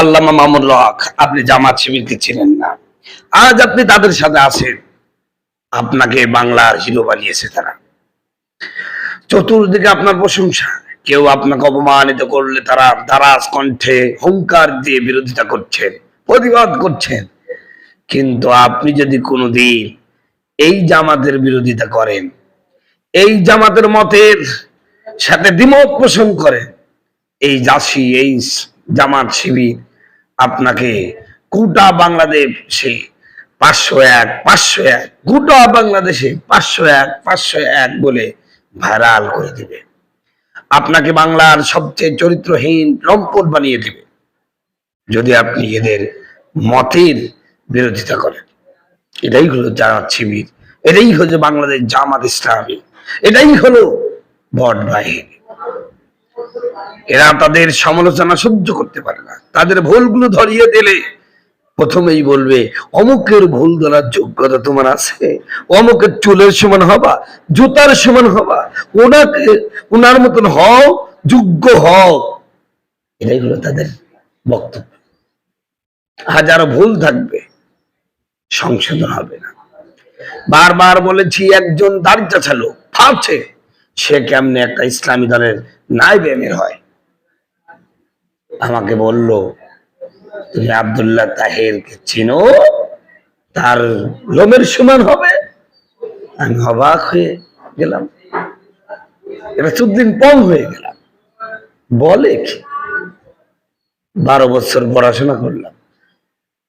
আল্লামা মামুনুল হক, আপনি জামাত শিবিরকে চিনেন না, আজ আপনি তাদের সাথে আছেন। আপনাকে বাংলার হিরো বানিয়েছে তারা। চতুর্দিকে আপনার প্রশংসা। কেউ আপনাকে অপমানিত করলে তারা দারাজ কণ্ঠে হুঙ্কার দিয়ে বিরোধিতা করছেন, প্রতিবাদ করছেন। কিন্তু আপনি যদি কোনোদিন এই জামাতের বিরোধিতা করেন, এই জামাতের মতের সাথে দ্বিমত পোষণ করেন, এই জামাত শিবির আপনাকে গোটা বাংলাদেশে 501 গোটা বাংলাদেশে 501 বলে ভাইরাল করে দিবে। আপনাকে বাংলার সবচেয়ে চরিত্রহীন লম্পট বানিয়ে দিবে যদি আপনি এদের মতের বিরোধিতা করেন। এটাই হলো জামাত শিবির, এটাই হলো বাংলাদেশ জামাত ইসলামী, এটাই হলো বট বাহিনী। এরা তাদের সমালোচনা সহ্য করতে পারে না। তাদের ভুলগুলো ধরিয়ে দিলে প্রথমেই বলবে, অমুকের ভুল ধরার যোগ্যতা তোমার আছে? অমুকের চুলের সমান হবা, জুতার সমান হবা, ওনার মতন হও, যোগ্য হও। এটাই হলো তাদের বক্তব্য। হাজারো ভুল থাকবে, সংশোধন হবে না। বারবার বলেছি, একজন দাড়িটা ছিল ভাবছে সে কেমনে একটা ইসলামী দলের নায়েব আমির হয়। আমাকে বলল, তুমি আব্দুল্লাহ তাহেরকে চিনো? তার লোমের সমান হবে? আমি অবাক হয়ে গেলাম, এটা চুদ্দিন পং হয়ে গেলাম। বলে কি? 12 বছর পড়াশোনা করলাম,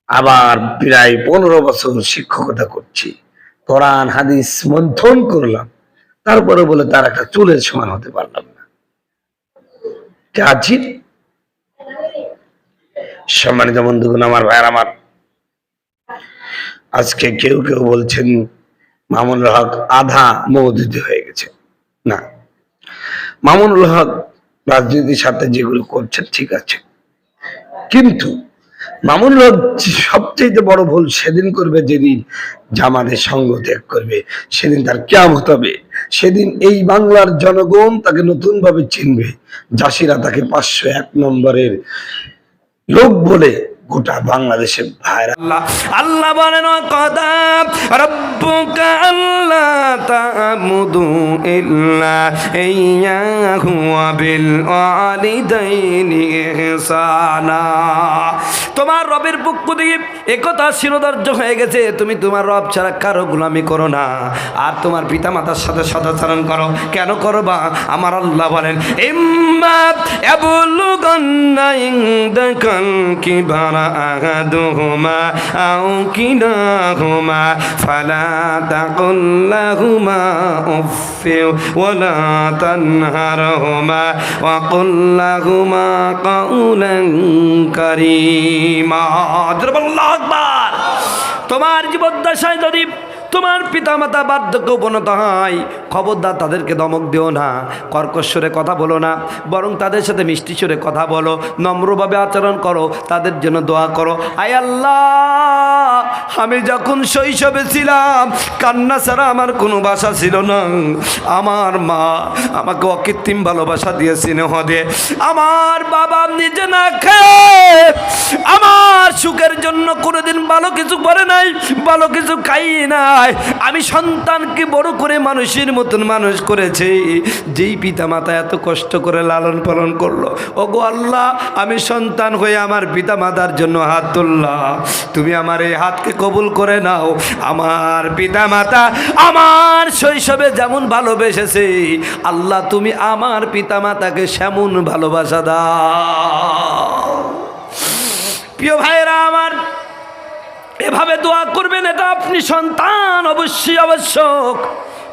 আবার প্রায় 15 বছর শিক্ষকতা করছি, কোরআন হাদিস মন্থন করলাম, তারপরে বলে তার একটা চুলের সমান হতে পারলাম না। আজীব। সম্মানিত বন্ধুগণ, আমার ভাইয়ের, আমার আজকে কেউ কেউ বলছেন মামুনুল হক আধা মওদুদি হয়ে গেছে। না, মামুনুল হক রাজনীতির সাথে যেগুলো করছেন ঠিক আছে, কিন্তু মামুনুল হক সবচেয়ে বড় ভুল সেদিন করবে যেদিন জামাতের সঙ্গ ত্যাগ করবে, সেদিন তার কিয়ামত হবে। সেদিন এই বাংলার জনগণ তাকে নতুন ভাবে চিনবে। জাসিরা তাকে 501 নম্বরের লোক বলে গোটা বাংলাদেশে ভাইরা। আল্লাহ বলেন, কথা রব্বুকা আল্লা তা'বুদু ইল্লা ইয়্যাহু ওয়া বিল ওয়ালিদাইনি ইহসানা। তোমার রবের পক্ষ থেকে একথা শিরোধার্য হয়ে গেছে, তুমি তোমার রব ছাড়া কারো গোলামি করো না, আর তোমার পিতামাতার সাথে সদাচরণ করো। কেন করবা? আমার আল্লাহ বলেন, ইম্মা ইয়াবলুগান্না ইনদাকাল কিবারা আহাদুহুমা আও কিলাহুমা ফালা তাকুল লাহুমা উফফিন ওয়ালা তানহারহুমা ওয়া কুল লাহুমা কাওলান কারীমা। আল্লাহু আকবার। তোমার জীবদ্দশায় যদি তোমার পিতামাতা বার্ধক্যে উপনীত হয়, খবরদার তাদেরকে ধমক দিও না, কর্কশ্বরে কথা বলো না, বরং তাদের সাথে মিষ্টি সুরে কথা বলো, নম্রভাবে আচরণ করো, তাদের জন্য দোয়া করো। আয় আল্লাহ, আমি যখন শৈশবে ছিলাম, কান্না ছাড়া আমার কোনো ভাষা ছিল না। আমার মা আমাকে অকৃত্রিম ভালোবাসা দিয়ে স্নেহ দিয়ে, আমার বাবা নিজে না খেয়ে আমার সুখের জন্য কোনোদিন ভালো কিছু করে নাই, ভালো কিছু খাই না। আমি সন্তানকে বড় করে মানুষের মতন মানুষ করেছে। যেই পিতা মাতা এত কষ্ট করে লালন পালন করলো, ওগো আল্লাহ, আমি সন্তান হয়ে আমার পিতা মাতার জন্য হাত তুললাম। তুমি আমার এই হাতকে কবুল করে নাও। আমার পিতা মাতা আমার শৈশবে যেমন ভালোবেসেছে, আল্লাহ তুমি আমার পিতা মাতাকে সেমন ভালোবাসা দাও। প্রিয় ভাইয়েরা আমার, এভাবে দোয়া করবেন, এটা আপনি সন্তান অবশ্যই আবশ্যক।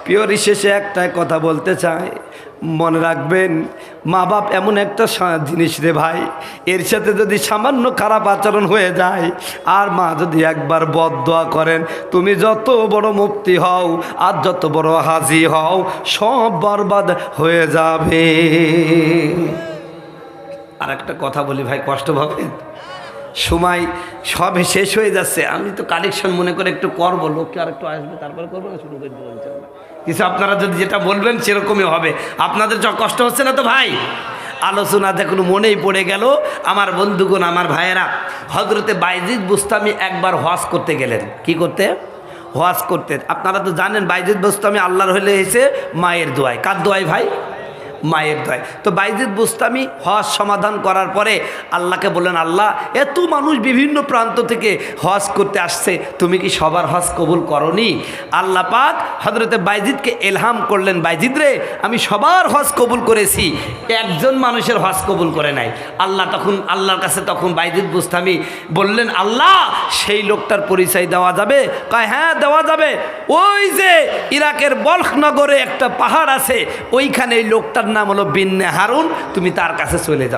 প্রিয় শেষে একটাই কথা বলতে চাই, মনে রাখবেন, মা বাপ এমন একটা জিনিস রে ভাই, এর সাথে যদি সামান্য খারাপ আচরণ হয়ে যায়, আর মা যদি একবার বদদোয়া করেন, তুমি যত বড় মুফতি হও আর যত বড় হাজি হও, সব বরবাদ হয়ে যাবে। আর একটা কথা বলি ভাই, কষ্ট পাবেন, সময় সবে শেষ হয়ে যাচ্ছে। আমি তো কালেকশন মনে করে একটু করবো, লোককে আর একটু আসবে, তারপরে করবো না, শুরু করে দেবো কিছু। আপনারা যদি যেটা বলবেন সেরকমই হবে। আপনাদের কষ্ট হচ্ছে না তো ভাই? আলোচনা দেখুন মনেই পড়ে গেল আমার বন্ধুগণ, আমার ভাইয়েরা, হজরতে বাইজিদ বুস্তামি একবার হজ করতে গেলেন। কি করতে? হজ করতে। আপনারা তো জানেন বাইজিদ বুস্তামি আল্লাহর হলে এসে মায়ের দোয়ায়। কার দোয়ায় ভাই? মায়ের দোয়ায়। তো বাইজিদ বুস্তামি হজ সমাধান করার পরে আল্লাহকে বললেন, আল্লাহ এত মানুষ বিভিন্ন প্রান্ত থেকে হজ করতে আসছে, তুমি কি সবার হজ কবুল করনি? আল্লাহ পাক হযরতে বাইজিদকে ইলহাম করলেন, বাইজিদ রে, আমি সবার হজ কবুল করেছি, একজন মানুষের হজ কবুল করে নাই। আল্লাহর কাছে তখন বাইজিদ বুস্তামি বললেন, আল্লাহ সেই লোকটার পরিচয় দেওয়া যাবে? কয় হ্যাঁ দেওয়া যাবে। ওই যে ইরাকের বলখ নগরে একটা পাহাড় আছে, ওইখানে এই লোকটার নাম হলো বিন্নে হারুন, তুমি তার কাছে চলে যাও।